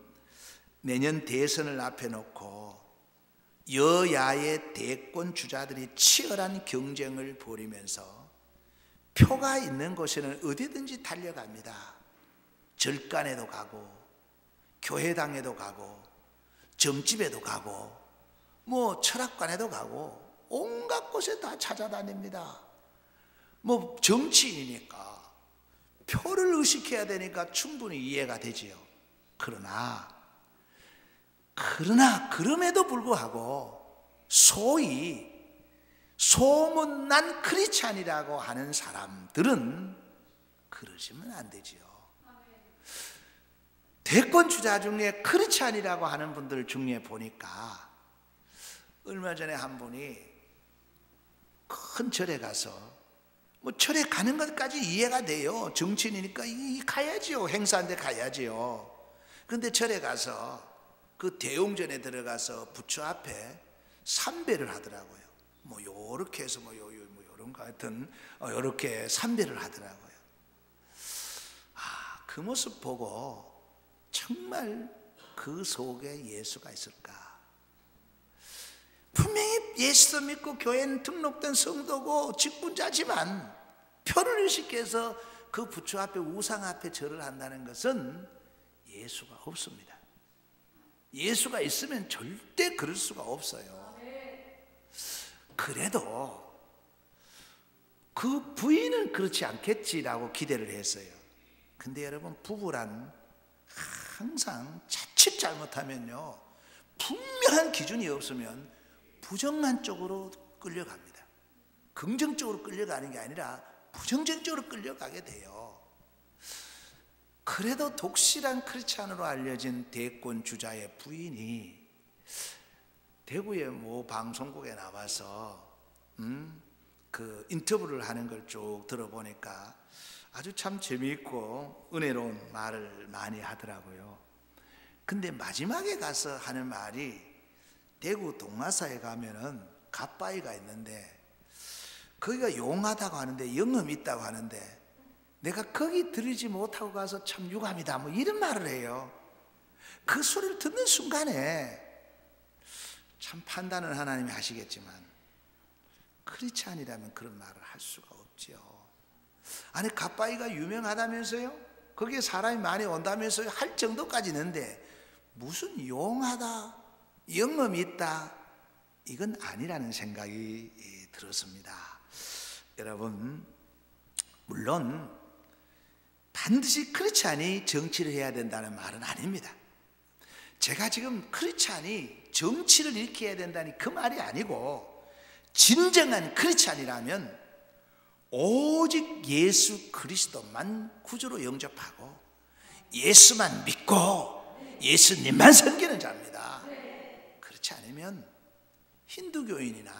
내년 대선을 앞에 놓고 여야의 대권 주자들이 치열한 경쟁을 벌이면서 표가 있는 곳에는 어디든지 달려갑니다. 절간에도 가고, 교회당에도 가고, 점집에도 가고, 뭐 철학관에도 가고, 온갖 곳에 다 찾아다닙니다. 뭐 정치인이니까 표를 의식해야 되니까 충분히 이해가 되지요. 그러나 그럼에도 불구하고 소위 소문난 크리스찬이라고 하는 사람들은 그러시면 안 되지요. 대권 주자 중에 크리스찬이라고 하는 분들 중에 보니까 얼마 전에 한 분이 큰 절에 가서, 뭐 절에 가는 것까지 이해가 돼요. 정치인이니까 가야지요. 행사인데 가야지요. 그런데 절에 가서 그 대웅전에 들어가서 부처 앞에 삼배를 하더라고요. 뭐 요렇게 해서 뭐 요런 거 같은 요렇게 삼배를 하더라고요. 그 모습 보고 정말 그 속에 예수가 있을까? 분명히 예수 믿고 교회는 등록된 성도고 직분자지만 표를 의식해서 그 부처 앞에 우상 앞에 절을 한다는 것은 예수가 없습니다. 예수가 있으면 절대 그럴 수가 없어요. 그래도 그 부인은 그렇지 않겠지라고 기대를 했어요. 근데 여러분, 부부란 항상 자칫 잘못하면요, 분명한 기준이 없으면 부정한 쪽으로 끌려갑니다. 긍정적으로 끌려가는 게 아니라 부정적으로 끌려가게 돼요. 그래도 독실한 크리스찬으로 알려진 대권 주자의 부인이 대구의 모 방송국에 나와서 그 인터뷰를 하는 걸 쭉 들어보니까 아주 참 재미있고 은혜로운 말을 많이 하더라고요. 근데 마지막에 가서 하는 말이, 대구 동화사에 가면은 갓바위가 있는데 거기가 용하다고 하는데 영험이 있다고 하는데 내가 거기 들이지 못하고 가서 참 유감이다, 뭐 이런 말을 해요. 그 소리를 듣는 순간에 참 판단은 하나님이 하시겠지만 크리스찬이라면 그런 말을 할 수가 없지요. 아니, 갓바위가 유명하다면서요? 거기에 사람이 많이 온다면서요? 할 정도까지 있는데 무슨 용하다, 영험이 있다, 이건 아니라는 생각이 들었습니다. 여러분, 물론 반드시 크리스찬이 정치를 해야 된다는 말은 아닙니다. 제가 지금 크리스찬이 정치를 일으켜야 된다니 그 말이 아니고, 진정한 크리스찬이라면 오직 예수 그리스도만 구주로 영접하고 예수만 믿고 예수님만 섬기는 자입니다. 그렇지 않으면 힌두교인이나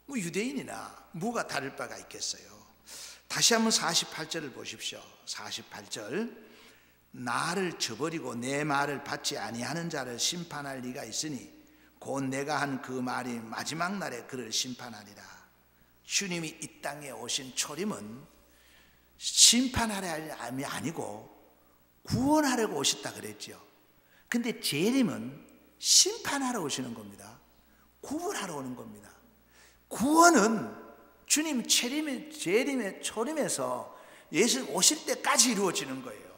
뭐 유대인이나 뭐가 다를 바가 있겠어요. 다시 한번 48절을 보십시오. 48절, 나를 저버리고 내 말을 받지 아니하는 자를 심판할 리가 있으니 곧 내가 한 그 말이 마지막 날에 그를 심판하리라. 주님이 이 땅에 오신 초림은 심판하려함이 아니고 구원하려고 오셨다 그랬죠. 근데 재림은 심판하러 오시는 겁니다. 구원하러 오는 겁니다. 구원은 주님 재림의 초림에서 예수 오실 때까지 이루어지는 거예요.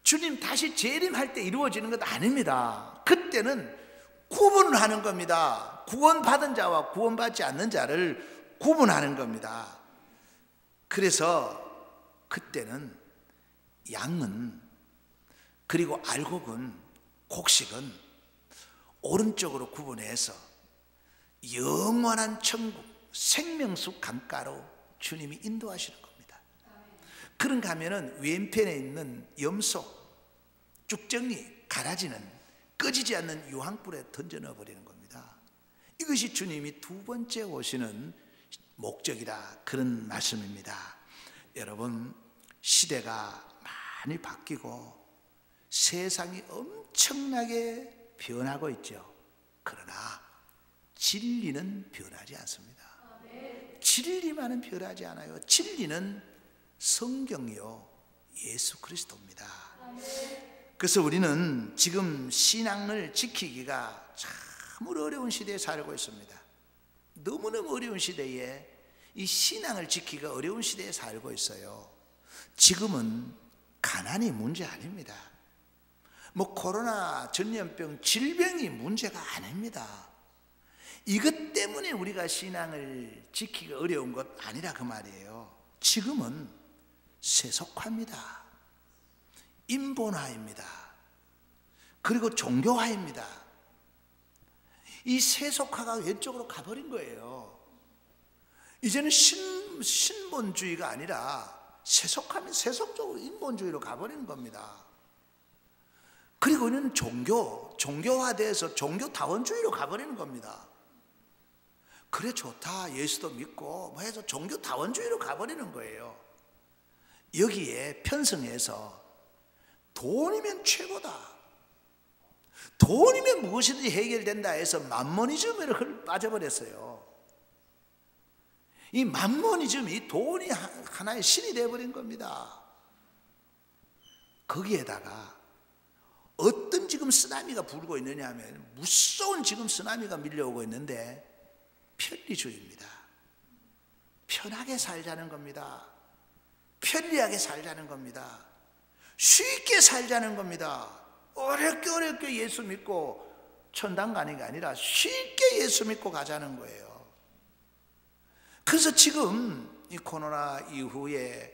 주님 다시 재림할 때 이루어지는 것 아닙니다. 그때는 구분을 하는 겁니다. 구원받은 자와 구원받지 않는 자를 구분하는 겁니다. 그래서 그때는 양은, 그리고 알곡은, 곡식은 오른쪽으로 구분해서 영원한 천국 생명수 강가로 주님이 인도하시는 겁니다. 그런가 하면은 왼편에 있는 염소, 쭉정이, 가라지는 꺼지지 않는 유황불에 던져 넣어버리는 겁니다. 이것이 주님이 두 번째 오시는 목적이라 그런 말씀입니다. 여러분, 시대가 많이 바뀌고 세상이 엄청나게 변하고 있죠. 그러나 진리는 변하지 않습니다. 진리만은 변하지 않아요. 진리는 성경이요, 예수 그리스도입니다. 그래서 우리는 지금 신앙을 지키기가 참 어려운 시대에 살고 있습니다. 너무너무 어려운 시대에 이 신앙을 지키기가 어려운 시대에 살고 있어요. 지금은 가난이 문제 아닙니다. 뭐 코로나, 전염병, 질병이 문제가 아닙니다. 이것 때문에 우리가 신앙을 지키기 어려운 것 아니라 그 말이에요. 지금은 세속화입니다. 인본화입니다. 그리고 종교화입니다. 이 세속화가 왼쪽으로 가버린 거예요. 이제는 신본주의가 아니라 세속화면 세속적으로 인본주의로 가버리는 겁니다. 그리고는 종교화돼서 종교다원주의로 가버리는 겁니다. 그래 좋다, 예수도 믿고 뭐 해서 종교다원주의로 가버리는 거예요. 여기에 편성해서 돈이면 최고다, 돈이면 무엇이든지 해결된다 해서 만모니즘에 빠져버렸어요. 이 만모니즘이 돈이 하나의 신이 되어버린 겁니다. 거기에다가 어떤 지금 쓰나미가 불고 있느냐 하면 무서운 지금 쓰나미가 밀려오고 있는데 편리주의입니다. 편하게 살자는 겁니다. 편리하게 살자는 겁니다. 쉽게 살자는 겁니다. 어렵게 예수 믿고 천당 가는 게 아니라 쉽게 예수 믿고 가자는 거예요. 그래서 지금 이 코로나 이후에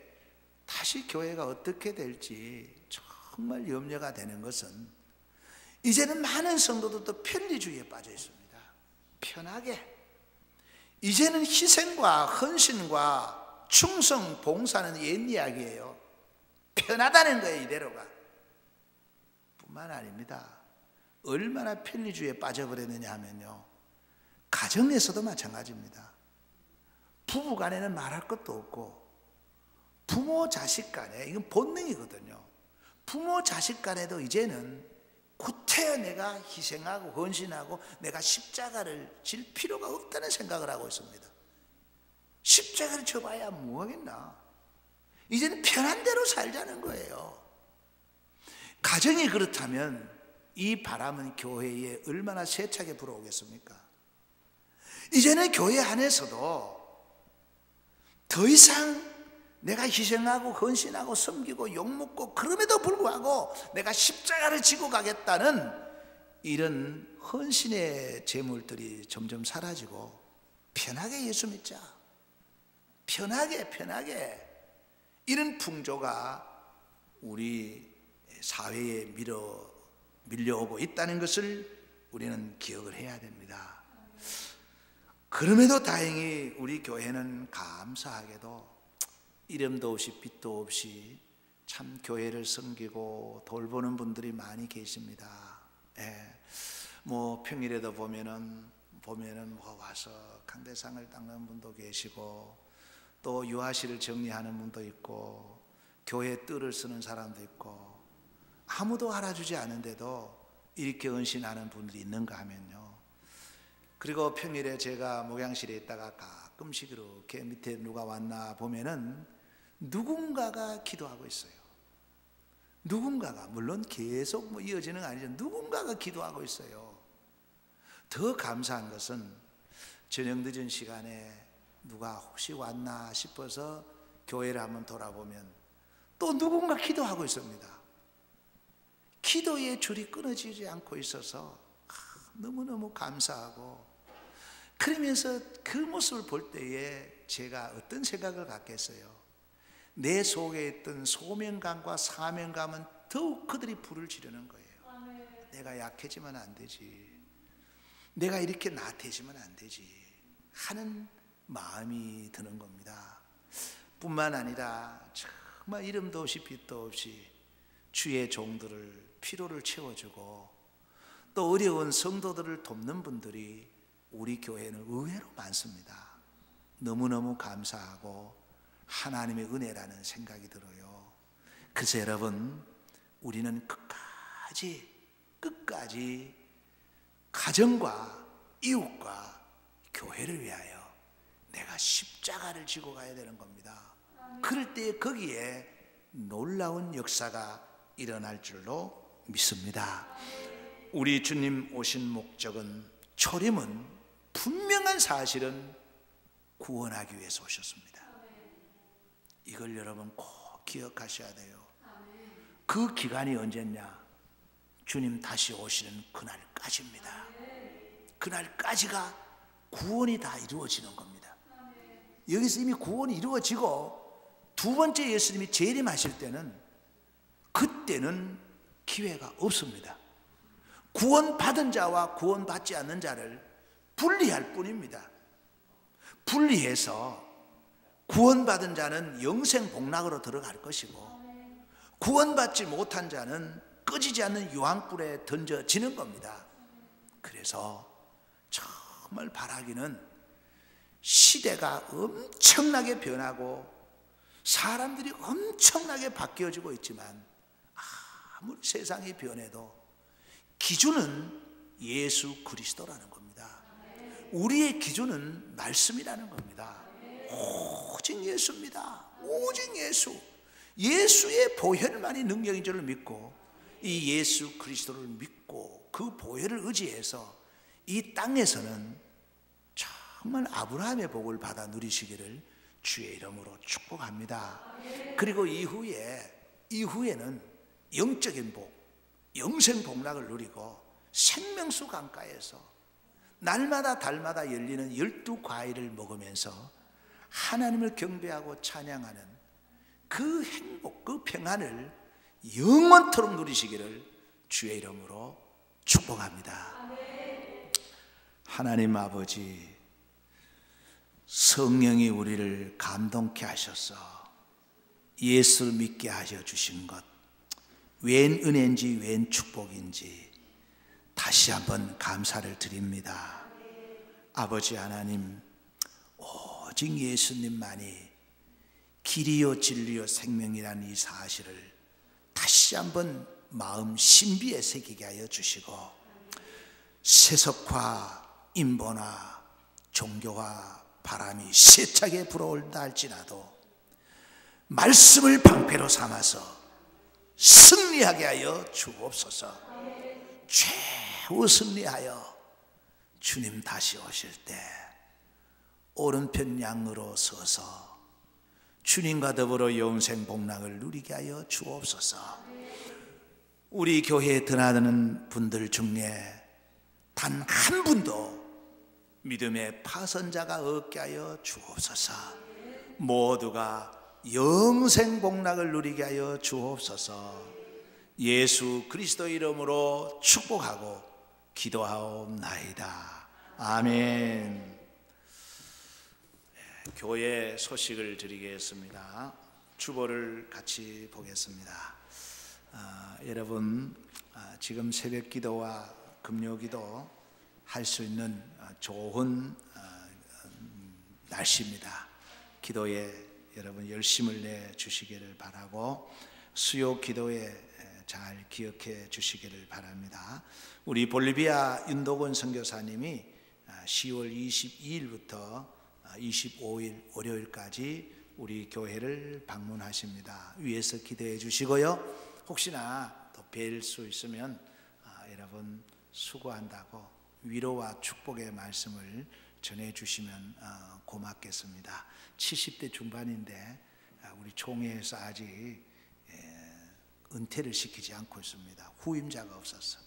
다시 교회가 어떻게 될지 정말 염려가 되는 것은 이제는 많은 성도들도 편리주의에 빠져 있습니다. 편하게. 이제는 희생과 헌신과 충성, 봉사는 옛 이야기예요. 편하다는 거예요, 이대로가. 뿐만 아닙니다. 얼마나 편리주의에 빠져버렸느냐 하면요, 가정에서도 마찬가지입니다. 부부 간에는 말할 것도 없고, 부모 자식 간에, 이건 본능이거든요. 부모 자식 간에도 이제는 구태여 내가 희생하고 헌신하고 내가 십자가를 질 필요가 없다는 생각을 하고 있습니다. 십자가를 져봐야 뭐하겠나. 이제는 편한 대로 살자는 거예요. 가정이 그렇다면 이 바람은 교회에 얼마나 세차게 불어오겠습니까? 이제는 교회 안에서도 더 이상 내가 희생하고 헌신하고 섬기고 욕먹고 그럼에도 불구하고 내가 십자가를 지고 가겠다는 이런 헌신의 제물들이 점점 사라지고 편하게 예수 믿자, 편하게 이런 풍조가 우리 사회에 밀려오고 있다는 것을 우리는 기억을 해야 됩니다. 그럼에도 다행히 우리 교회는 감사하게도 이름도 없이 빛도 없이 참 교회를 섬기고 돌보는 분들이 많이 계십니다. 예. 뭐 평일에도 보면은 뭐 와서 강대상을 닦는 분도 계시고 또 유아실을 정리하는 분도 있고 교회 뜰을 쓰는 사람도 있고 아무도 알아주지 않은데도 이렇게 헌신하는 분들이 있는가 하면요. 그리고 평일에 제가 목양실에 있다가 가끔씩 이렇게 밑에 누가 왔나 보면은 누군가가 기도하고 있어요. 누군가가, 물론 계속 뭐 이어지는 건 아니죠. 누군가가 기도하고 있어요. 더 감사한 것은 저녁 늦은 시간에 누가 혹시 왔나 싶어서 교회를 한번 돌아보면 또 누군가 기도하고 있습니다. 기도의 줄이 끊어지지 않고 있어서 너무너무 감사하고, 그러면서 그 모습을 볼 때에 제가 어떤 생각을 갖겠어요? 내 속에 있던 소명감과 사명감은 더욱 그들이 불을 지르는 거예요. 내가 약해지면 안 되지, 내가 이렇게 나태해지면 안 되지 하는 마음이 드는 겁니다. 뿐만 아니라 정말 이름도 없이 빛도 없이 주의 종들을, 피로를 채워주고 또 어려운 성도들을 돕는 분들이 우리 교회는 의외로 많습니다. 너무너무 감사하고 하나님의 은혜라는 생각이 들어요. 그래서 여러분, 우리는 끝까지 가정과 이웃과 교회를 위하여 내가 십자가를 지고 가야 되는 겁니다. 그럴 때 거기에 놀라운 역사가 일어날 줄로 믿습니다. 우리 주님 오신 목적은, 초림은 분명한 사실은 구원하기 위해서 오셨습니다. 이걸 여러분 꼭 기억하셔야 돼요. 그 기간이 언제냐? 주님 다시 오시는 그날까지입니다. 그날까지가 구원이 다 이루어지는 겁니다. 여기서 이미 구원이 이루어지고 두 번째 예수님이 재림하실 때는, 그때는 기회가 없습니다. 구원받은 자와 구원받지 않는 자를 분리할 뿐입니다. 분리해서 구원받은 자는 영생 복락으로 들어갈 것이고, 구원받지 못한 자는 꺼지지 않는 유황불에 던져지는 겁니다. 그래서 정말 바라기는, 시대가 엄청나게 변하고 사람들이 엄청나게 바뀌어지고 있지만, 아무리 세상이 변해도 기준은 예수 그리스도라는 겁니다. 우리의 기준은 말씀이라는 겁니다. 오직 예수입니다. 오직 예수. 예수의 보혈만이 능력인 줄을 믿고, 이 예수 그리스도를 믿고 그 보혈을 의지해서 이 땅에서는 정말 아브라함의 복을 받아 누리시기를 주의 이름으로 축복합니다. 그리고 이후에는 영적인 복, 영생 복락을 누리고 생명수 강가에서 날마다 달마다 열리는 12과일을 먹으면서 하나님을 경배하고 찬양하는 그 행복, 그 평안을 영원토록 누리시기를 주의 이름으로 축복합니다. 하나님 아버지, 성령이 우리를 감동케 하셔서 예수를 믿게 하셔 주신 것, 웬 은혜인지 웬 축복인지 다시 한번 감사를 드립니다. 아버지 하나님, 오직 예수님만이 길이요 진리요 생명이라는 이 사실을 다시 한번 마음 신비에 새기게 하여 주시고, 세속화, 인본화, 종교화 바람이 세차게 불어올다 할지라도 말씀을 방패로 삼아서 승리하게 하여 주옵소서. 최후 승리하여 주님 다시 오실 때 오른편 양으로 서서 주님과 더불어 영생 복락을 누리게 하여 주옵소서. 우리 교회에 드나드는 분들 중에 단 한 분도 믿음의 파선자가 없게 하여 주옵소서. 모두가 영생 복락을 누리게 하여 주옵소서. 예수 그리스도 이름으로 축복하고 기도하옵나이다. 아멘. 교회 소식을 드리겠습니다. 주보를 같이 보겠습니다. 여러분, 지금 새벽 기도와 금요 기도 할 수 있는 좋은 날씨입니다. 기도에 여러분 열심을 내 주시기를 바라고, 수요 기도에 잘 기억해 주시기를 바랍니다. 우리 볼리비아 윤도건 선교사님이 10월 22일부터 25일 월요일까지 우리 교회를 방문하십니다. 위에서 기도해 주시고요. 혹시나 또 뵐 수 있으면 여러분 수고한다고 위로와 축복의 말씀을 전해 주시면 고맙겠습니다. 70대 중반인데 우리 총회에서 아직 은퇴를 시키지 않고 있습니다. 후임자가 없어서.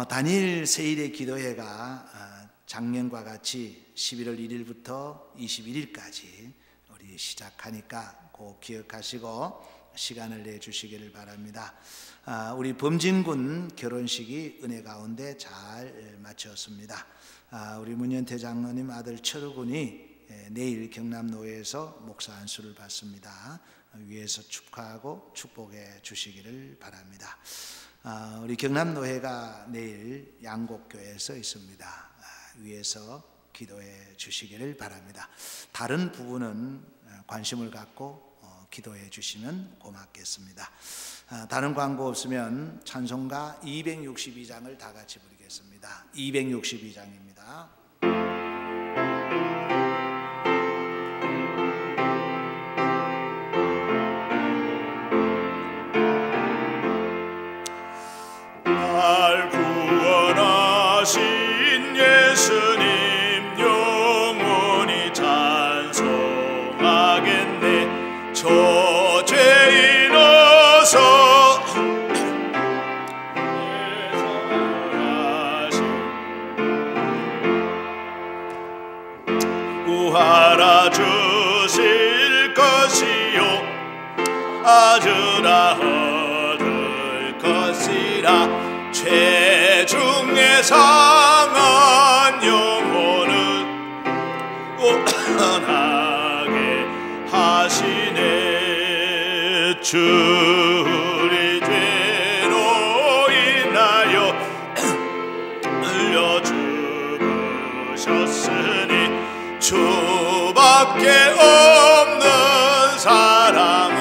단일 세일의 기도회가 작년과 같이 11월 1일부터 21일까지 우리 시작하니까 꼭 기억하시고 시간을 내주시기를 바랍니다. 우리 범진군 결혼식이 은혜 가운데 잘 마쳤습니다. 우리 문현태 장로님 아들 철우군이 내일 경남노회에서 목사 안수를 받습니다. 위에서 축하하고 축복해 주시기를 바랍니다. 우리 경남노회가 내일 양곡교회에서 있습니다. 위에서 기도해 주시기를 바랍니다. 다른 부분은 관심을 갖고 기도해 주시면 고맙겠습니다. 다른 광고 없으면 찬송가 262장을 다 같이 부르겠습니다. 262장입니다. 날 구원하신 예수님 영원히 찬송하겠네. 저 죄인 어서 예수하신 구하라 주실 것이요 아주라 얻을 것이라. 죄 중에 상한 영혼은 온전하게 하시네. 주의 죄로 인하여 흘려 죽으셨으니 주밖에 없는 사랑을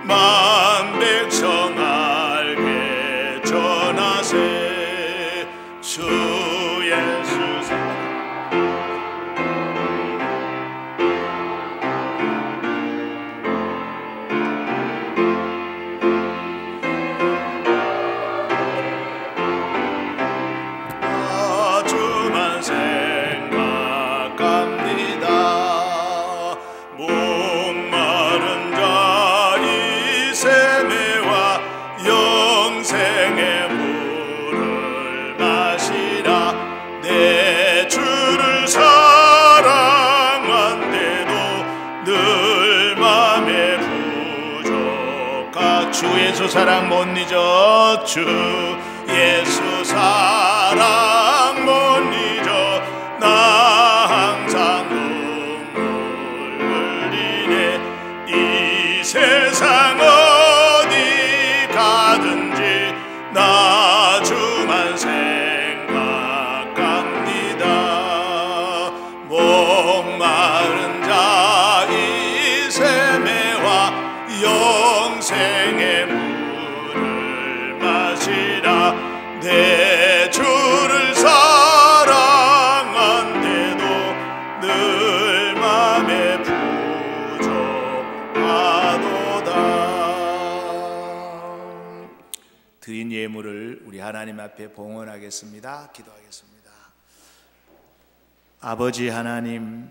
만백성 알게 전하세. 주 예수 아주만 생각합니다. 목마른 자 이 세매와 영생의 물을 마시라. 내 주를 사랑한데도 늘 맘에 부족하. 주 예수 사랑 못 잊어. 주 예수 사랑 못 잊어. 나 항상 눈물 흘리네. 이 세상 어디 가든지 나 주만 생각합니다. 목마른 자 이 세매와 영생의 물을 마시라. 내 주를 사랑한데도 늘 맘에 부족하도다. 드린 예물을 우리 하나님 앞에 봉헌하겠습니다. 기도하겠습니다. 아버지 하나님,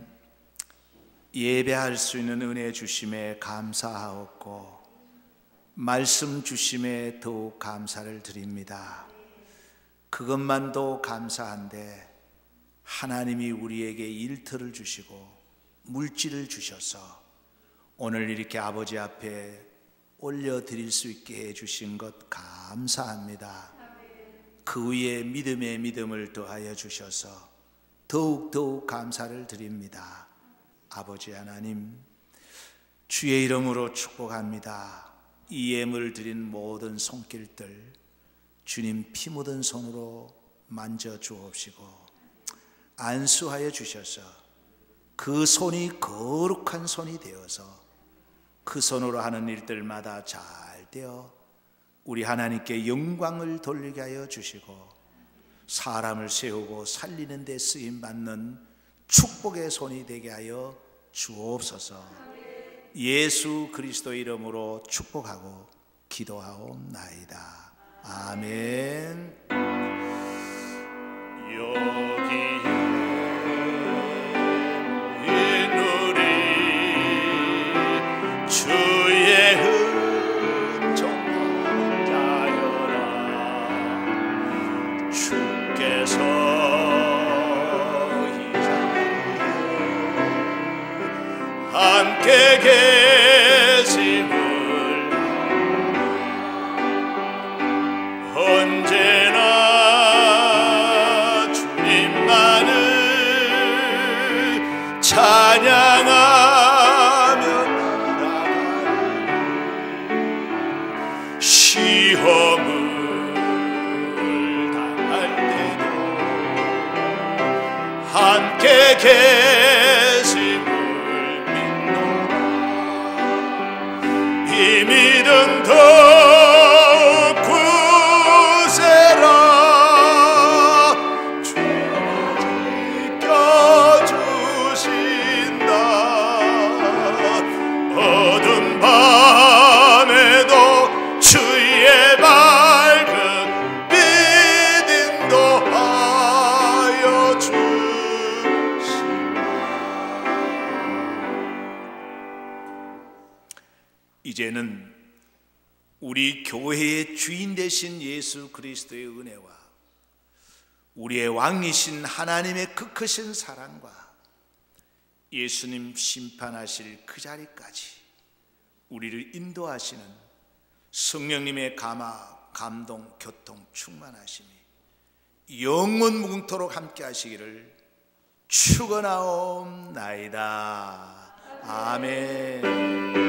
예배할 수 있는 은혜 주심에 감사하옵고 말씀 주심에 더욱 감사를 드립니다. 그것만도 감사한데 하나님이 우리에게 일터를 주시고 물질을 주셔서 오늘 이렇게 아버지 앞에 올려드릴 수 있게 해주신 것 감사합니다. 그 위에 믿음의 믿음을 더하여 주셔서 더욱 감사를 드립니다. 아버지 하나님, 주의 이름으로 축복합니다. 이 예물 드린 모든 손길들 주님 피 묻은 손으로 만져 주옵시고 안수하여 주셔서 그 손이 거룩한 손이 되어서 그 손으로 하는 일들마다 잘 되어 우리 하나님께 영광을 돌리게 하여 주시고 사람을 세우고 살리는 데 쓰임받는 축복의 손이 되게 하여 주옵소서. 예수 그리스도 이름으로 축복하고 기도하옵나이다. 아멘. 여기에 모인 우리 주의 함께 계심을 언제나 주님만을 찬양하며 따라가는 시험을 당할 때도 함께 계심을 믿노라. 이 믿음 더욱 굳세라. 주가 지켜주신다. 어두운 밤에도 주의 밝은 빛 인도하여 주신다. 이제는 우리 교회의 주인 되신 예수 그리스도의 은혜와 우리의 왕이신 하나님의 그 크신 사랑과 예수님 심판하실 그 자리까지 우리를 인도하시는 성령님의 감동, 교통, 충만하심이 영원 무궁토록 함께 하시기를 축원하옵나이다. 아멘.